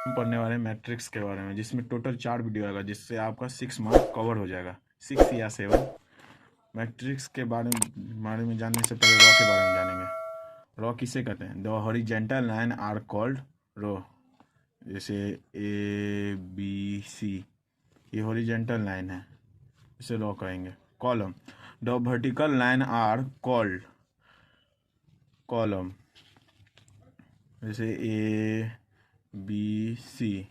हम पढ़ने वाले हैं मैट्रिक्स के बारे में, जिसमें टोटल 4 वीडियो आएगा, जिससे आपका 6 मार्क कवर हो जाएगा, 6 या 7। मैट्रिक्स के बारे में जानने से पहले रॉ के बारे में जानेंगे। रॉ किसे कहते हैं? The horizontal line are called row. जैसे ABC, ये हॉरिजेंटल लाइन है, इसे रॉ कहेंगे। Column, the vertical line are called column. जैसे ABC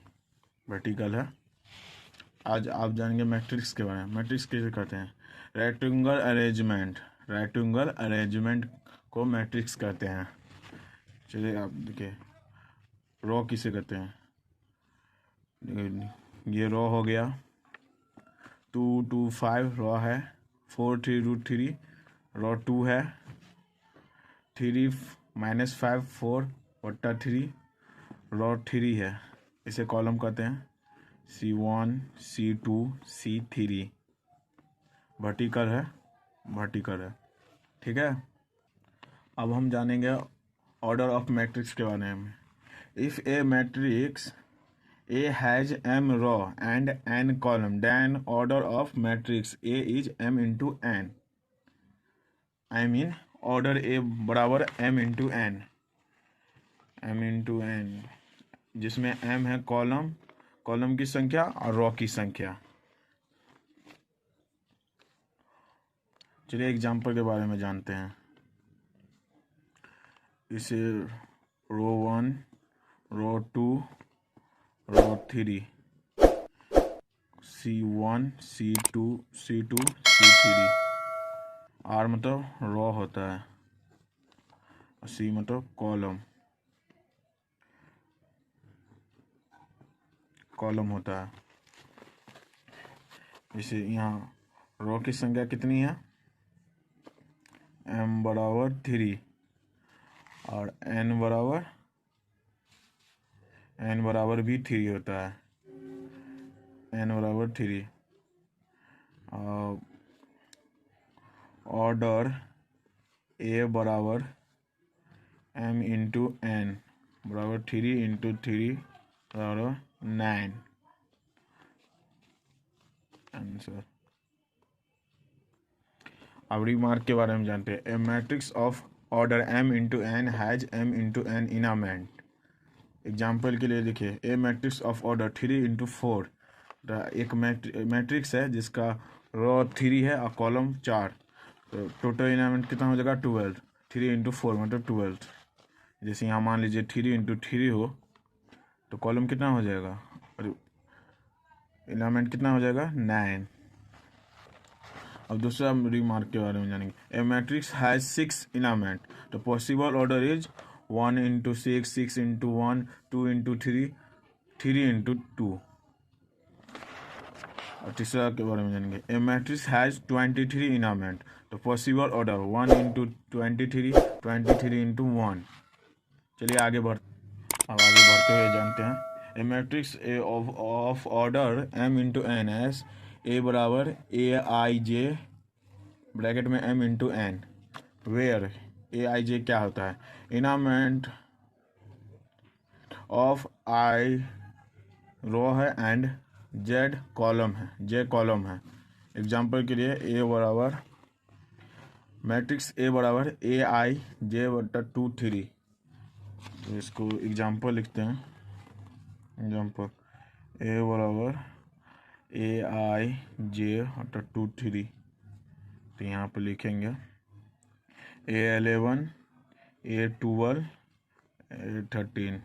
वर्टिकल है। आज आप जानेंगे मैट्रिक्स के बारे में। मैट्रिक्स किसे कहते हैं? रेक्टेंगुलर अरेंजमेंट को मैट्रिक्स कहते हैं। चलिए आप देखिए, रॉ किसे कहते हैं? ये रॉ हो गया, 2 2 5 रॉ है, 4 3 रूट 3 रॉ 2 है, 3 -5 4/3 रॉ 3 है। इसे कॉलम कहते हैं। C1 C2 C3 वर्टिकल है। ठीक है। अब हम जानेंगे ऑर्डर ऑफ मैट्रिक्स के बारे में। If A matrix A has m row and n column, then order of matrix A is m into n. I mean order A बराबर m into n, जिसमें m है कॉलम की संख्या और रो की संख्या। चलिए एग्जाम्पल के बारे में जानते हैं। इसे रो 1, रो 2, रो 3, C1 C2 C3। R मतलब रो होता है, C मतलब कॉलम होता है। जैसे यहाँ रो की संख्या कितनी है? m बराबर 3 और n बराबर भी 3 होता है, n बराबर 3। ऑर्डर A बराबर m इंटू n बराबर 3 इंटू 3 बराबर 9 आंसर। अब रिमार्क के बारे में जानते हैं। A matrix of order m into n has m into n in a mat. Example के लिए देखिए, a matrix of order 3 into 4। एक मैट्रिक्स है जिसका रो 3 है और कॉलम 4, तो टोटल एलिमेंट कितना हो जाएगा? 12। 3 इंटू 4 मतलब 12। जैसे यहाँ मान लीजिए 3 इंटू 3 हो, तो कॉलम कितना हो जाएगा और एलिमेंट कितना हो जाएगा? 9। अब दूसरा रिमार्क के बारे में जानेंगे। ए मैट्रिक्स हैज 6 एलिमेंट, तो possible order is 1 into 6, 6 into 1, 2 into 3, 3 into 2। और तीसरा के बारे में जानेंगे। ए मैट्रिक्स हैज 23 एलिमेंट, तो पॉसिबल ऑर्डर 1 इंटू 23, 23 इंटू 1। चलिए आगे बढ़ते हुए जानते हैं। A matrix A of order m into n as A बराबर AIJ ब्रैकेट में m into n, where AIJ क्या होता है? इनामेंट ऑफ I रो है एंड Z कॉलम है। एग्जाम्पल के लिए मैट्रिक्स A बराबर AIJ/2 3। तो इसको एग्जाम्पल लिखते हैं। एग्जाम्पल A बराबर AIJ/2 3, तो यहाँ पर लिखेंगे A11 A12 A13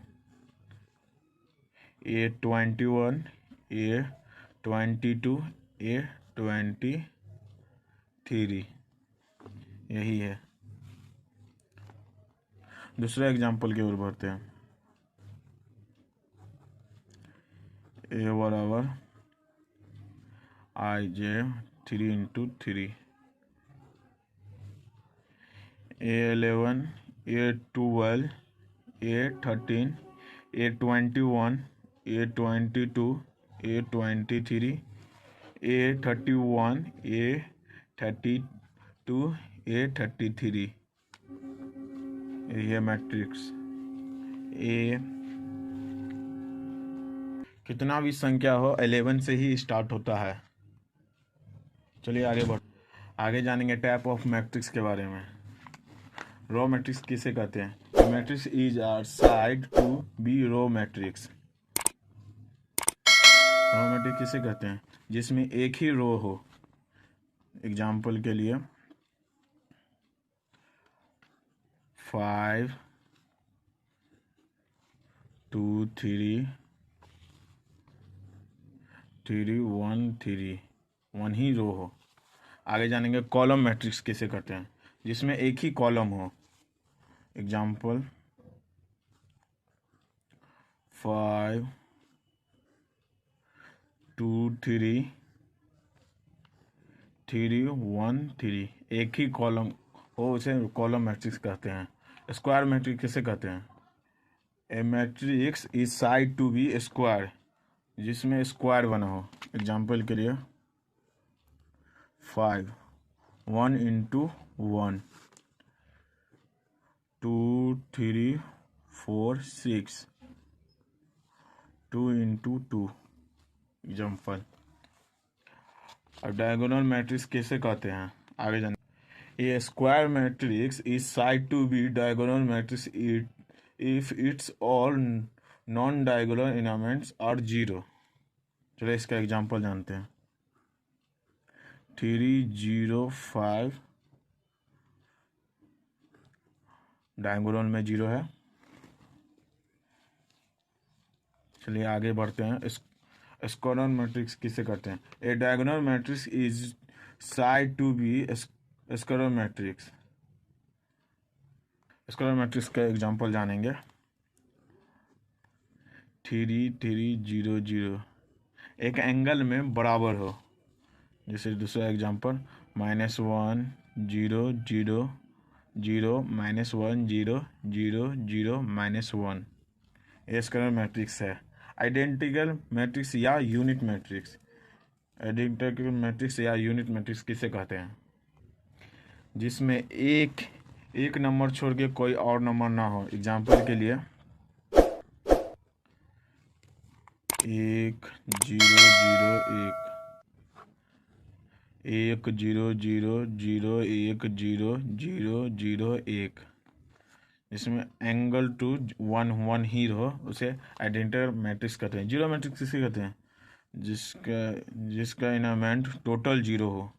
A21 A22 A23। यही है। दूसरा एग्जाम्पल की ओर बढ़ते हैं। A बराबर IJ 3 into 3, A11 A12 A13 A21 A22 A23 A31 A32 A33। यह मैट्रिक्स कितना भी संख्या हो 11 से ही स्टार्ट होता है। चलिए आगे जानेंगे टाइप ऑफ मैट्रिक्स के बारे में। रो मैट्रिक्स किसे कहते हैं? Matrix is are side to be row matrix. Row matrix किसे कहते हैं? जिसमें एक ही रो हो। एग्जाम्पल के लिए 5 2 3 3 1 3 वन ही रो हो। आगे जानेंगे कॉलम मैट्रिक्स किसे कहते हैं? जिसमें एक ही कॉलम हो। एग्जाम्पल 5 2 3 3 1 3 एक ही कॉलम हो, उसे कॉलम मैट्रिक्स कहते हैं। स्क्वायर मैट्रिक्स किसे कहते हैं? A matrix is said to be square, जिसमें स्क्वायर बना हो। एग्जाम्पल के लिए 5 1 into 1 2 3 4 6 2 into 2। एग्जाम्पल। अब डायगोनल मैट्रिक्स किसे कहते हैं? आगे जाने। A square matrix is said to be diagonal matrix if its all non diagonal elements are 0। चलिए इसका एग्जाम्पल जानते हैं। 3 0 5 डायगोनल में 0 है। चलिए आगे बढ़ते हैं। स्क्वायर मैट्रिक्स किसे कहते हैं? A diagonal matrix is said to be square matrix. Square matrix का एग्जांपल जानेंगे। 3 3 0 0 एक एंगल में बराबर हो। जैसे दूसरा एग्जांपल -1 0 0 0 -1 0 0 0 -1। ये स्क्वायर मैट्रिक्स है। आइडेंटिकल मैट्रिक्स या यूनिट मैट्रिक्स। आइडेंटिकल मैट्रिक्स या यूनिट मैट्रिक्स किसे कहते हैं? जिसमें एक नंबर छोड़ के कोई और नंबर ना हो। एग्जाम्पल के लिए 1 0 0 1 1 0 0 0 1 0 0 0 1। जिसमें एंगल टू 1 ही हो, उसे आइडेंटिकल मैट्रिक्स कहते हैं। जीरो मैट्रिक्स किसे कहते हैं? जिसका एलिमेंट टोटल 0 हो।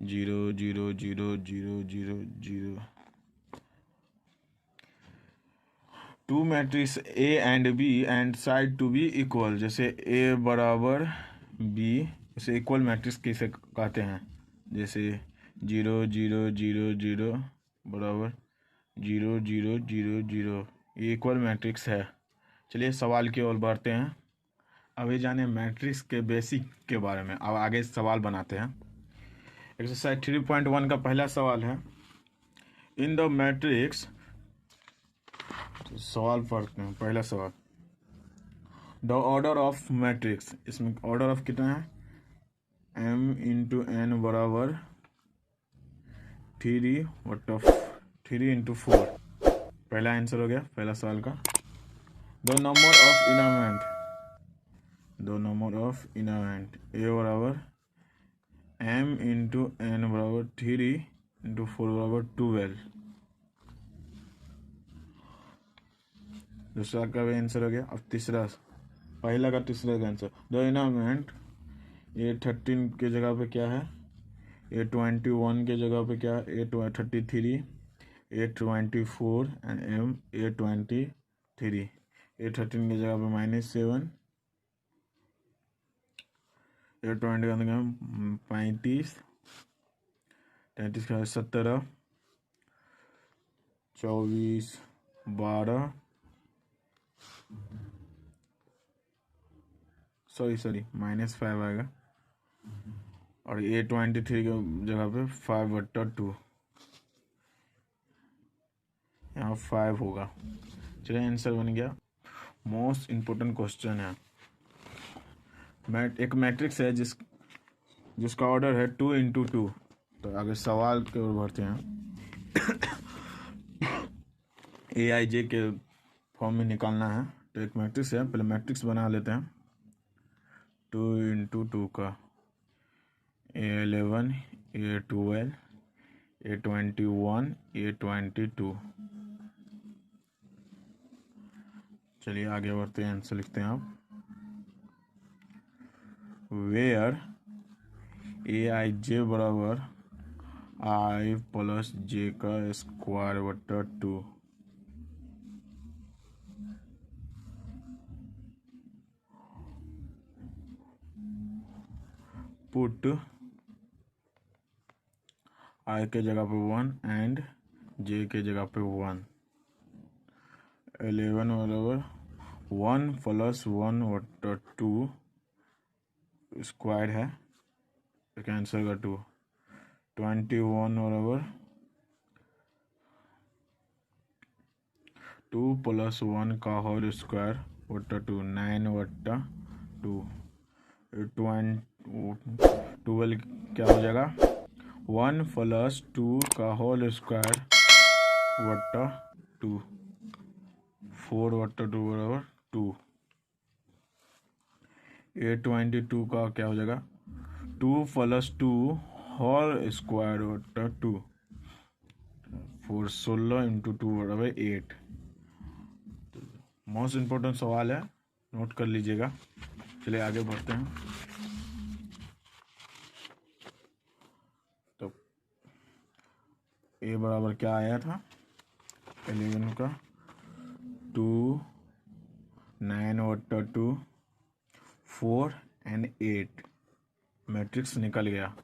0 0 0 0 0 0। Two matrix A and B and side to be equal. जैसे ए बराबर बी, उसे इक्वल मैट्रिक्स किसे कहते हैं? जैसे 0 0 0 0 बराबर 0 0 0 0। ये इक्वल मैट्रिक्स है। चलिए सवाल की ओर बढ़ते हैं। अभी जाने मैट्रिक्स के बेसिक के बारे में। अब आगे सवाल बनाते हैं। एक्सरसाइज 3.1 का पहला सवाल है। इन द मैट्रिक्स, सवाल पढ़ते हैं। पहला सवाल, द ऑर्डर ऑफ मैट्रिक्स। इसमें ऑर्डर ऑफ कितना है? m इंटू एन बराबर 3 into 4। पहला आंसर हो गया पहला सवाल का। द नंबर ऑफ इलेमेंट ए बराबर m इंटू एन बराबर 3 into 4 बराबर 12। दूसरा का भी आंसर हो गया। अब तीसरा, पहला का तीसरा का आंसर। द इलेमेंट ए 13 के जगह पे क्या है? ए 21 के जगह पे क्या है? ए 33, ए 24 एंड एम ए 23। ए 13 की जगह पे -7, ए 20 का जगह 35, 33 का 17, 24 12, सॉरी -5 आएगा। और ए 23 की जगह पे 5/2, यहाँ 5 होगा। चलिए आंसर बन गया। मोस्ट इम्पोर्टेंट क्वेश्चन है। एक मैट्रिक्स है जिसका ऑर्डर है 2 into 2। तो आगे सवाल की ओर बढ़ते हैं। AIJ के फॉर्म में निकालना है। तो एक मैट्रिक्स है, पहले मैट्रिक्स बना लेते हैं। 2 × 2 का A11 A12 A21 A22। चलिए आगे बढ़ते हैं, आंसर लिखते हैं आप। वेयर Aij बराबर I प्लस j का स्क्वायर बटा 2। पुट I के जगह पे 1 एंड j के जगह पे 1। 11 बराबर 1 प्लस 1 बटा 2 स्क्वायर है, तो कैंसिल का 2। 21 बराबर 2 प्लस 1 का होल स्क्वायर बटा 2, 9 बटा 2। 12 क्या हो जाएगा, 1 प्लस 2 का होल स्क्वायर बटा 2, 4 बटा 2 बराबर 2। 22 का क्या हो जाएगा, 2 प्लस 2 होल स्क्वायर बटा 2, 4 16 × 2 बराबर 8। मोस्ट इम्पोर्टेंट सवाल है, नोट कर लीजिएगा। चलिए आगे बढ़ते हैं। तो ए बराबर क्या आया था 11 का, 2 9 बटा 2 4 एंड 8। मैट्रिक्स निकल गया।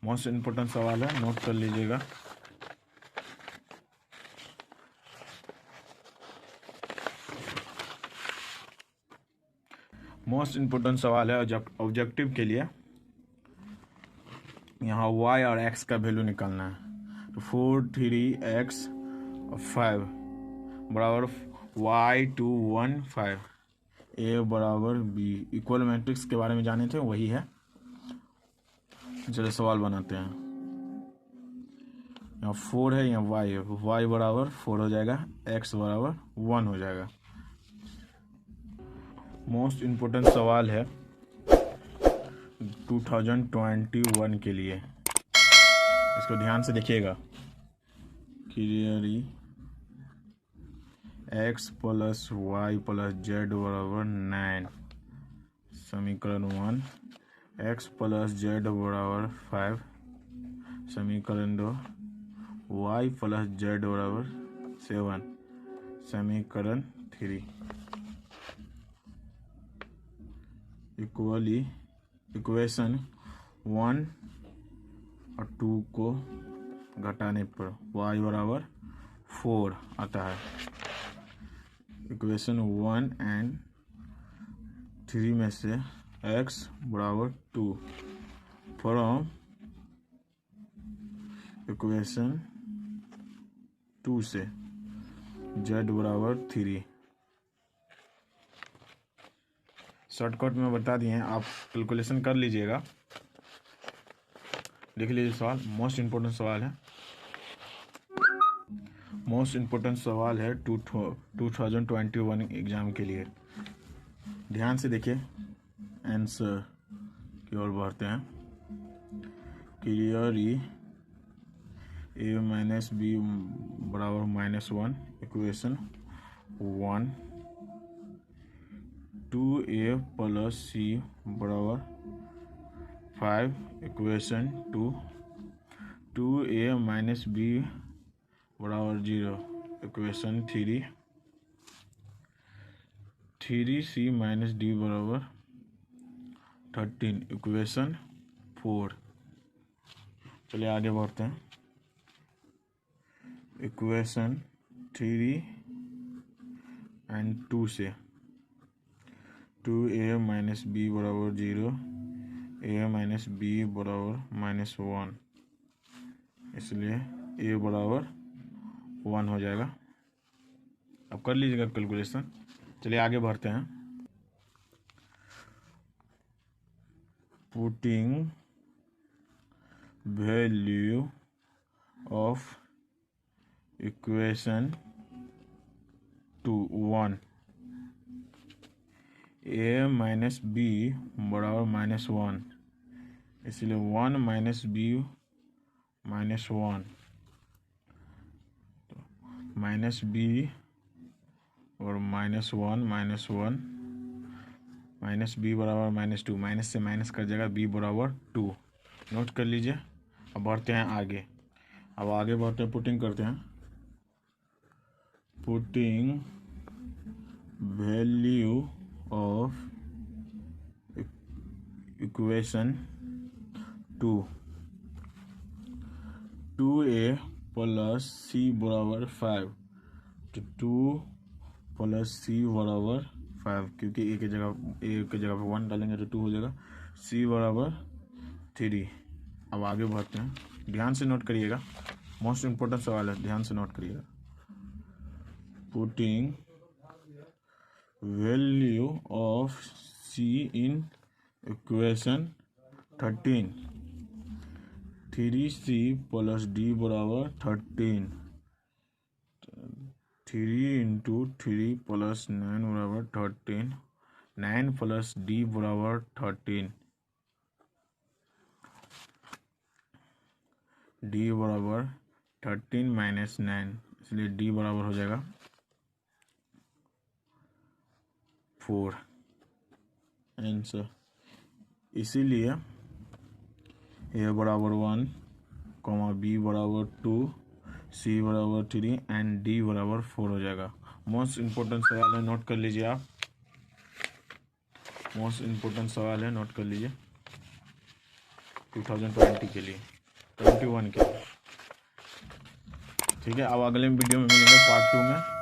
मोस्ट इम्पोर्टेंट सवाल है, नोट कर लीजिएगा। मोस्ट इम्पोर्टेंट सवाल है ऑब्जेक्टिव के लिए। यहाँ y और x का वैल्यू निकालना है। तो 4 3 x 5 बराबर y2 1 5। a बराबर b। इक्वल मैट्रिक्स के बारे में जाने थे, वही है। चलिए सवाल बनाते हैं। यहाँ 4 है, यहाँ y है। y बराबर 4 हो जाएगा, x बराबर 1 हो जाएगा। मोस्ट इम्पोर्टेंट सवाल है 2021 के लिए, इसको ध्यान से देखिएगा। Clearly x plus y plus z बराबर 9, समीकरण 1। x प्लस जेड बराबर 5, समीकरण 2। y प्लस जेड बराबर 7, समीकरण 3। इक्वेशन 1 और 2 को घटाने पर y बराबर 4 आता है। इक्वेशन 1 एंड 3 में से x बराबर 2 फ्रॉम इक्वेशन 2 से z बराबर 3। शॉर्टकट में बता दिए हैं, आप कैलकुलेशन कर लीजिएगा। देख लीजिए सवाल, मोस्ट इम्पोर्टेंट सवाल है। मोस्ट इम्पोर्टेंट सवाल है 2021 एग्जाम के लिए। ध्यान से देखिए, आंसर की ओर बढ़ते हैं। क्लियरली a माइनस बी बराबर -1, इक्वेशन 1। 2a प्लस c बराबर 5, इक्वेशन 2। 2a माइनस b बराबर 0, इक्वेशन 3। 3c माइनस d बराबर 13, इक्वेशन 4। चलिए आगे बढ़ते हैं। इक्वेशन 3 एंड 2 से 2a माइनस b बराबर 0, a माइनस b बराबर -1, इसलिए a बराबर 1 हो जाएगा। अब कर लीजिएगा कैलकुलेशन। चलिए आगे बढ़ते हैं। Putting value of equation 1 A minus B बराबर -1, इसलिए 1 माइनस बी -1, तो माइनस बी और -1 माइनस बी बराबर -2, माइनस से माइनस कर जाएगा, बी बराबर 2। नोट कर लीजिए। अब बढ़ते हैं आगे। अब आगे बढ़ते हैं, पुटिंग करते हैं। Putting value of equation 2a plus c बराबर 5, तो 2 प्लस c बराबर 5, क्योंकि ए की जगह पे 1 डालेंगे तो 2 हो जाएगा। c बराबर 3। अब आगे बढ़ते हैं, ध्यान से नोट करिएगा, मोस्ट इम्पोर्टेंट सवाल है, ध्यान से नोट करिएगा। Putting value of c in equation 13, 3c plus d बराबर 13, 3 इंटू 3 प्लस 9 बराबर 13, 9 प्लस d बराबर 13, d बराबर 13 माइनस 9, इसलिए d बराबर हो जाएगा 4 आंसर। इसीलिए a बराबर 1, b बराबर 2, c बराबर 3 एंड d बराबर 4 हो जाएगा। मोस्ट इम्पोर्टेंट सवाल है, नोट कर लीजिए आप। मोस्ट इम्पोर्टेंट सवाल है, नोट कर लीजिए 2020 के लिए, 21 के लिए। ठीक है, अब अगले वीडियो में मिलेंगे पार्ट 2 में।